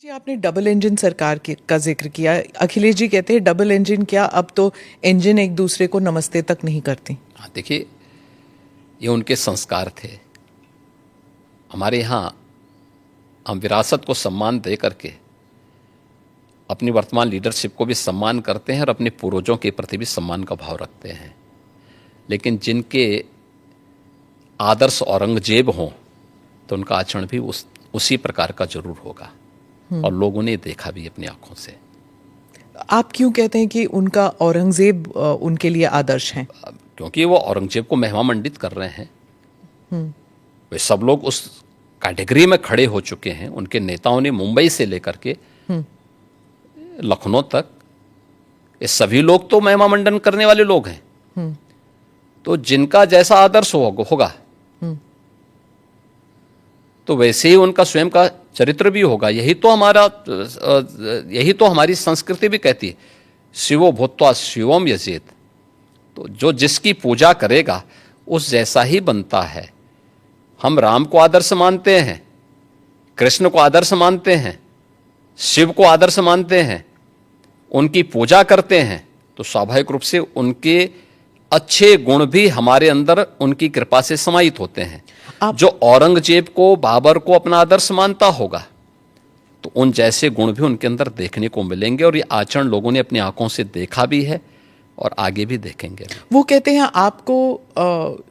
जी, आपने double engine सरकार का जिक्र किया। अखिलेश जी कहते हैं डबल इंजन क्या, अब तो इंजन एक दूसरे को नमस्ते तक नहीं करती। हाँ, देखिए, ये उनके संस्कार थे। हमारे यहाँ हम विरासत को सम्मान दे करके अपनी वर्तमान लीडरशिप को भी सम्मान करते हैं और अपने पूर्वजों के प्रति भी सम्मान का भाव रखते हैं। लेकिन जिनके आदर्श औरंगजेब हों तो उनका आचरण भी उसी प्रकार का जरूर होगा, और लोगों ने देखा भी अपनी आंखों से। आप क्यों कहते हैं कि उनका औरंगजेब उनके लिए आदर्श हैं? क्योंकि वो औरंगजेब को महिमा मंडित कर रहे हैं। वे सब लोग उस कैटेगरी में खड़े हो चुके हैं। उनके नेताओं ने मुंबई से लेकर के लखनऊ तक, ये सभी लोग तो महिमा मंडन करने वाले लोग हैं। तो जिनका जैसा आदर्श होगा तो वैसे ही उनका स्वयं का चरित्र भी होगा। यही तो हमारी संस्कृति भी कहती है, शिवो भूत्वा शिवम यजेत। तो जो जिसकी पूजा करेगा उस जैसा ही बनता है। हम राम को आदर्श मानते हैं, कृष्ण को आदर्श मानते हैं, शिव को आदर्श मानते हैं, उनकी पूजा करते हैं, तो स्वाभाविक रूप से उनके अच्छे गुण भी हमारे अंदर उनकी कृपा से समाहित होते हैं। जो औरंगजेब को, बाबर को अपना आदर्श मानता होगा तो उन जैसे गुण भी उनके अंदर देखने को मिलेंगे, और ये आचरण लोगों ने अपनी आंखों से देखा भी है और आगे भी देखेंगे। वो कहते हैं आपको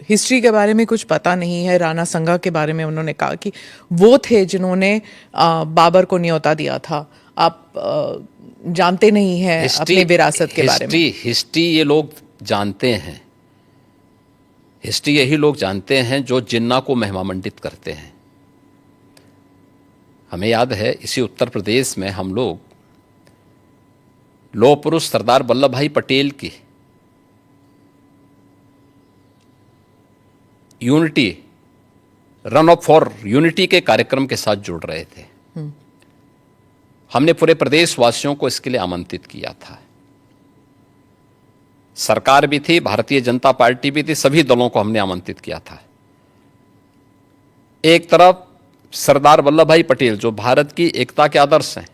हिस्ट्री के बारे में कुछ पता नहीं है। राणा संगा के बारे में उन्होंने कहा कि वो थे जिन्होंने बाबर को न्योता दिया था। आप जानते नहीं हैं अपने विरासत के बारे में। हिस्ट्री ये लोग जानते हैं। हिस्ट्री यही लोग जानते हैं जो जिन्ना को महिमा मंडित करते हैं। हमें याद है, इसी उत्तर प्रदेश में हम लोग लौह पुरुष सरदार वल्लभ भाई पटेल की unity, run up for unity के कार्यक्रम के साथ जुड़ रहे थे। हमने पूरे प्रदेशवासियों को इसके लिए आमंत्रित किया था। सरकार भी थी, भारतीय जनता पार्टी भी थी, सभी दलों को हमने आमंत्रित किया था। एक तरफ सरदार वल्लभ भाई पटेल जो भारत की एकता के आदर्श हैं,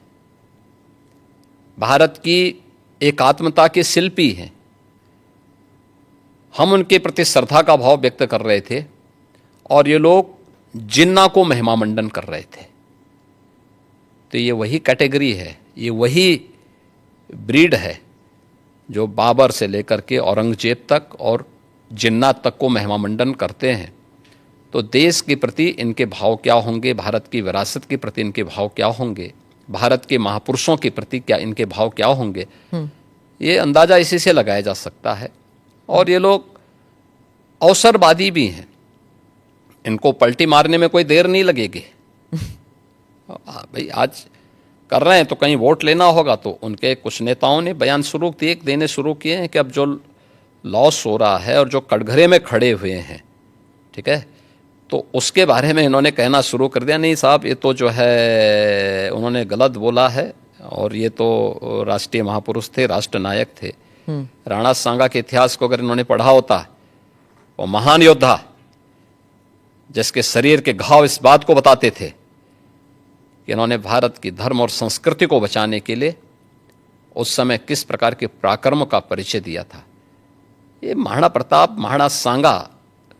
भारत की एकात्मता के शिल्पी हैं, हम उनके प्रति श्रद्धा का भाव व्यक्त कर रहे थे, और ये लोग जिन्ना को महिमा मंडन कर रहे थे। तो ये वही कैटेगरी है, ये वही ब्रीड है जो बाबर से लेकर के औरंगजेब तक और जिन्ना तक को महिमा मंडन करते हैं। तो देश के प्रति इनके भाव क्या होंगे, भारत की विरासत के प्रति इनके भाव क्या होंगे, भारत के महापुरुषों के प्रति क्या इनके भाव क्या होंगे, ये अंदाजा इसी से लगाया जा सकता है। और ये लोग अवसरवादी भी हैं, इनको पलटी मारने में कोई देर नहीं लगेगी। भाई आज कर रहे हैं तो कहीं वोट लेना होगा, तो उनके कुछ नेताओं ने बयान देने शुरू किए हैं कि अब जो लॉस हो रहा है और जो कटघरे में खड़े हुए हैं, ठीक है, तो उसके बारे में इन्होंने कहना शुरू कर दिया, नहीं साहब ये तो जो है उन्होंने गलत बोला है, और ये तो राष्ट्रीय महापुरुष थे, राष्ट्र नायक थे। राणा सांगा के इतिहास को अगर इन्होंने पढ़ा होता, वो महान योद्धा जिसके शरीर के घाव इस बात को बताते थे कि इन्होंने भारत की धर्म और संस्कृति को बचाने के लिए उस समय किस प्रकार के पराक्रम का परिचय दिया था। ये महाराणा प्रताप, महाराणा सांगा,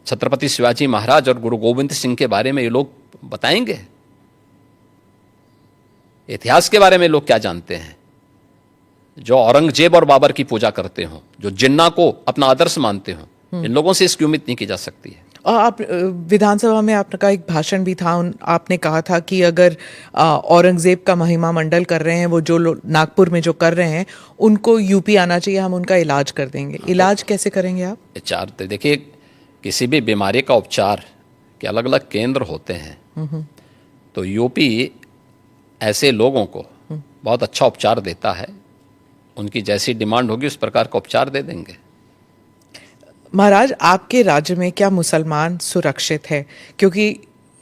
छत्रपति शिवाजी महाराज और गुरु गोविंद सिंह के बारे में ये लोग बताएंगे। इतिहास के बारे में लोग क्या जानते हैं? जो औरंगजेब और बाबर की पूजा करते हो, जो जिन्ना को अपना आदर्श मानते हो, इन लोगों से इसकी उम्मीद नहीं की जा सकती है। और आप विधानसभा में आपका एक भाषण भी था, आपने कहा था कि अगर औरंगजेब का महिमा मंडल कर रहे हैं, वो जो नागपुर में जो कर रहे हैं, उनको यूपी आना चाहिए, हम उनका इलाज कर देंगे। इलाज कैसे करेंगे आप? उपचार देखिए, किसी भी बीमारी का उपचार के अलग अलग केंद्र होते हैं। तो यूपी ऐसे लोगों को बहुत अच्छा उपचार देता है। उनकी जैसी डिमांड होगी उस प्रकार का उपचार दे देंगे। महाराज, आपके राज्य में क्या मुसलमान सुरक्षित है? क्योंकि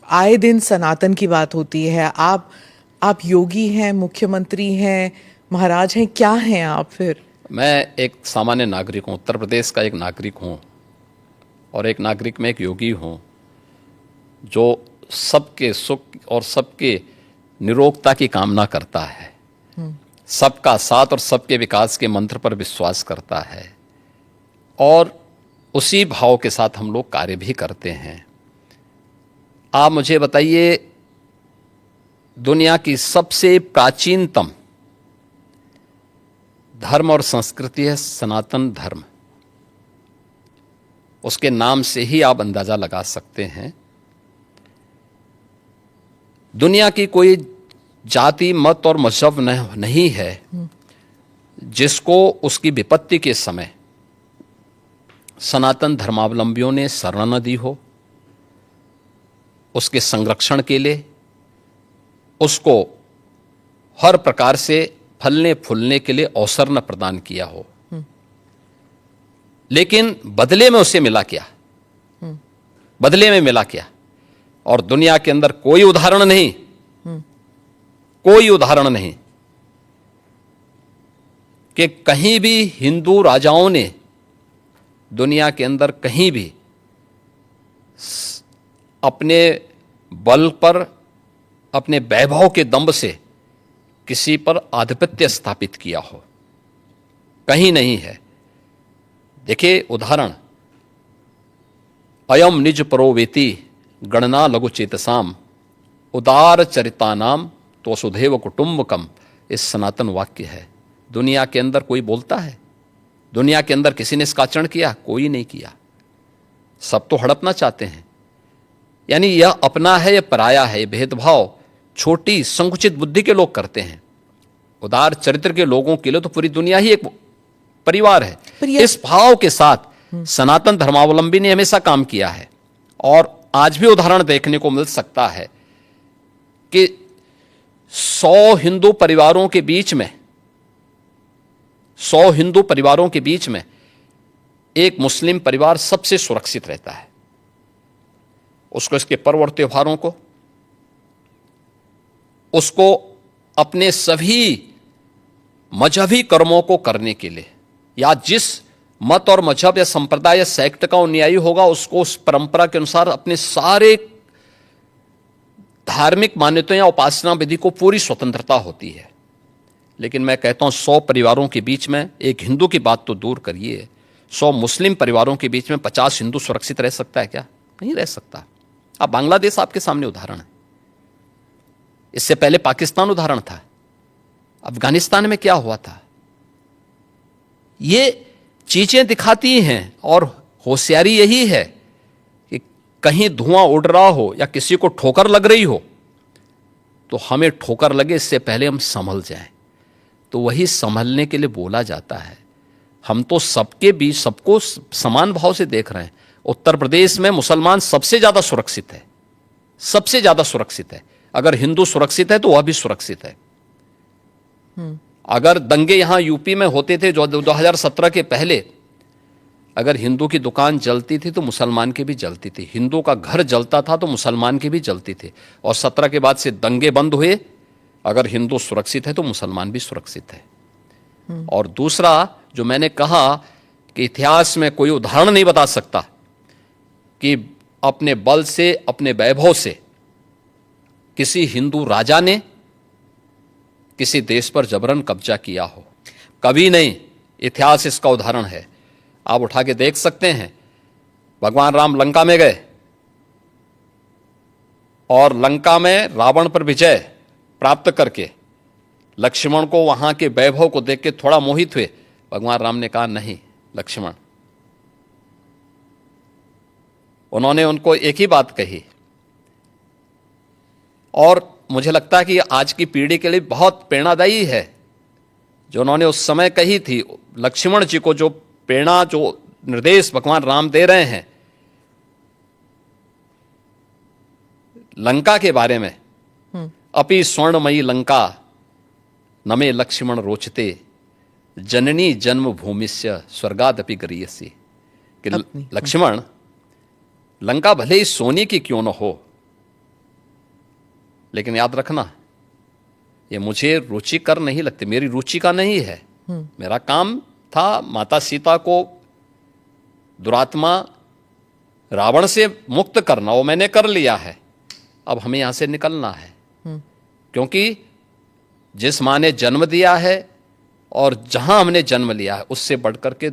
आए दिन सनातन की बात होती है। आप योगी हैं, मुख्यमंत्री हैं, महाराज हैं, क्या हैं आप फिर? मैं एक सामान्य नागरिक हूँ, उत्तर प्रदेश का एक नागरिक हूँ, और एक नागरिक में एक योगी हूँ जो सबके सुख और सबके निरोगता की कामना करता है, सबका साथ और सबके विकास के मंत्र पर विश्वास करता है, और उसी भाव के साथ हम लोग कार्य भी करते हैं। आप मुझे बताइए, दुनिया की सबसे प्राचीनतम धर्म और संस्कृति है सनातन धर्म। उसके नाम से ही आप अंदाजा लगा सकते हैं। दुनिया की कोई जाति, मत और मजहब नहीं है जिसको उसकी विपत्ति के समय सनातन धर्मावलंबियों ने शरण न दी हो, उसके संरक्षण के लिए उसको हर प्रकार से फलने फूलने के लिए अवसर न प्रदान किया हो। लेकिन बदले में उसे मिला क्या? बदले में मिला क्या? और दुनिया के अंदर कोई उदाहरण नहीं, कोई उदाहरण नहीं कि कहीं भी हिंदू राजाओं ने दुनिया के अंदर कहीं भी अपने बल पर, अपने वैभव के दंभ से किसी पर आधिपत्य स्थापित किया हो, कहीं नहीं है। देखिए उदाहरण, अयम निज परोवेति गणना लघु चेतसाम उदार चरितानाम तो वसुधैव कुटुंबकम, इस सनातन वाक्य है। दुनिया के अंदर कोई बोलता है? दुनिया के अंदर किसी ने इसका आचरण किया? कोई नहीं किया। सब तो हड़पना चाहते हैं। यानी यह अपना है, यह पराया है, यह भेदभाव छोटी संकुचित बुद्धि के लोग करते हैं। उदार चरित्र के लोगों के लिए तो पूरी दुनिया ही एक परिवार है। इस भाव के साथ सनातन धर्मावलंबी ने हमेशा काम किया है। और आज भी उदाहरण देखने को मिल सकता है कि 100 हिंदू परिवारों के बीच में, 100 हिंदू परिवारों के बीच में एक मुस्लिम परिवार सबसे सुरक्षित रहता है। उसको इसके पर्व और त्योहारों को, उसको अपने सभी मजहबी कर्मों को करने के लिए, या जिस मत और मजहब या संप्रदाय या सेक्ट का अनुयायी होगा उसको उस परंपरा के अनुसार अपने सारे धार्मिक मान्यताओं या उपासना विधि को पूरी स्वतंत्रता होती है। लेकिन मैं कहता हूं 100 परिवारों के बीच में, एक हिंदू की बात तो दूर करिए, 100 मुस्लिम परिवारों के बीच में 50 हिंदू सुरक्षित रह सकता है क्या? नहीं रह सकता। अब बांग्लादेश आपके सामने उदाहरण है, इससे पहले पाकिस्तान उदाहरण था, अफगानिस्तान में क्या हुआ था। ये चीजें दिखाती हैं, और होशियारी यही है कि कहीं धुआं उड़ रहा हो या किसी को ठोकर लग रही हो तो हमें ठोकर लगे इससे पहले हम संभल जाएं। तो वही संभलने के लिए बोला जाता है। हम तो सबके बीच सबको समान भाव से देख रहे हैं। उत्तर प्रदेश में मुसलमान सबसे ज्यादा सुरक्षित है, सबसे ज्यादा सुरक्षित है। अगर हिंदू सुरक्षित है तो वह भी सुरक्षित है। अगर दंगे यहां यूपी में होते थे जो 2017 के पहले, अगर हिंदू की दुकान जलती थी तो मुसलमान की भी जलती थी, हिंदू का घर जलता था तो मुसलमान की भी जलती थी। और 17 के बाद से दंगे बंद हुए। अगर हिंदू सुरक्षित है तो मुसलमान भी सुरक्षित है। और दूसरा जो मैंने कहा कि इतिहास में कोई उदाहरण नहीं बता सकता कि अपने बल से, अपने वैभव से किसी हिंदू राजा ने किसी देश पर जबरन कब्जा किया हो, कभी नहीं। इतिहास इसका उदाहरण है, आप उठा के देख सकते हैं। भगवान राम लंका में गए और लंका में रावण पर विजय प्राप्त करके लक्ष्मण को वहां के वैभव को देख के थोड़ा मोहित हुए। भगवान राम ने कहा नहीं लक्ष्मण, उन्होंने उनको एक ही बात कही, और मुझे लगता है कि आज की पीढ़ी के लिए बहुत प्रेरणादायी है जो उन्होंने उस समय कही थी। लक्ष्मण जी को जो प्रेरणा, जो निर्देश भगवान राम दे रहे हैं लंका के बारे में, अपि स्वर्णमयी लंका नमे लक्ष्मण रोचते जननी जन्म भूमिस्य स्वर्गादपि गरीयसी, कि लक्ष्मण लंका भले ही सोने की क्यों न हो, लेकिन याद रखना ये मुझे रुचिकर नहीं लगती, मेरी रुचि का नहीं है। मेरा काम था माता सीता को दुरात्मा रावण से मुक्त करना, वो मैंने कर लिया है। अब हमें यहां से निकलना है। क्योंकि जिस माँ ने जन्म दिया है और जहां हमने जन्म लिया है उससे बढ़कर के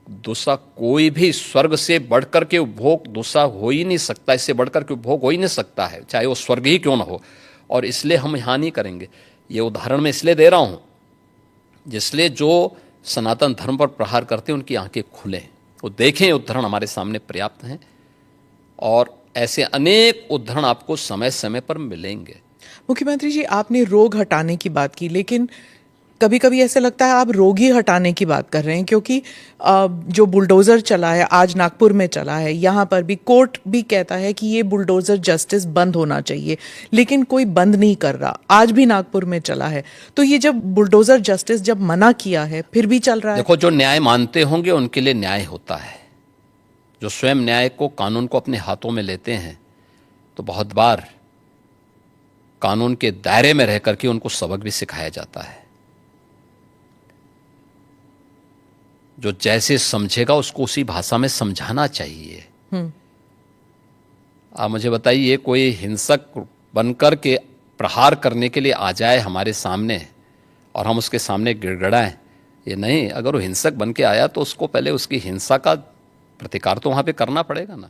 दूसरा कोई भी, स्वर्ग से बढ़कर के उपभोग दूसरा हो ही नहीं सकता, इससे बढ़कर के उपभोग हो ही नहीं सकता है, चाहे वो स्वर्ग ही क्यों ना हो। और इसलिए हम यहाँ नहीं करेंगे। ये उदाहरण मैं इसलिए दे रहा हूँ जिसलिए जो सनातन धर्म पर प्रहार करते हैं उनकी आंखें खुलें, वो देखें। उदाहरण हमारे सामने पर्याप्त हैं और ऐसे अनेक उदाहरण आपको समय समय पर मिलेंगे। मुख्यमंत्री जी, आपने रोग हटाने की बात की, लेकिन कभी कभी ऐसे लगता है आप रोग ही हटाने की बात कर रहे हैं, क्योंकि जो बुलडोजर चला है, आज नागपुर में चला है, यहाँ पर भी कोर्ट भी कहता है कि ये बुलडोजर जस्टिस बंद होना चाहिए, लेकिन कोई बंद नहीं कर रहा। आज भी नागपुर में चला है, तो ये जब बुलडोजर जस्टिस जब मना किया है फिर भी चल रहा है। देखो, जो न्याय मानते होंगे उनके लिए न्याय होता है। जो स्वयं न्याय को, कानून को अपने हाथों में लेते हैं तो बहुत बार कानून के दायरे में रहकर के उनको सबक भी सिखाया जाता है। जो जैसे समझेगा उसको उसी भाषा में समझाना चाहिए। आप मुझे बताइए, कोई हिंसक बनकर के प्रहार करने के लिए आ जाए हमारे सामने और हम उसके सामने गिड़गिड़ाएं? ये नहीं। अगर वो हिंसक बन के आया तो उसको पहले उसकी हिंसा का प्रतिकार तो वहां पे करना पड़ेगा ना।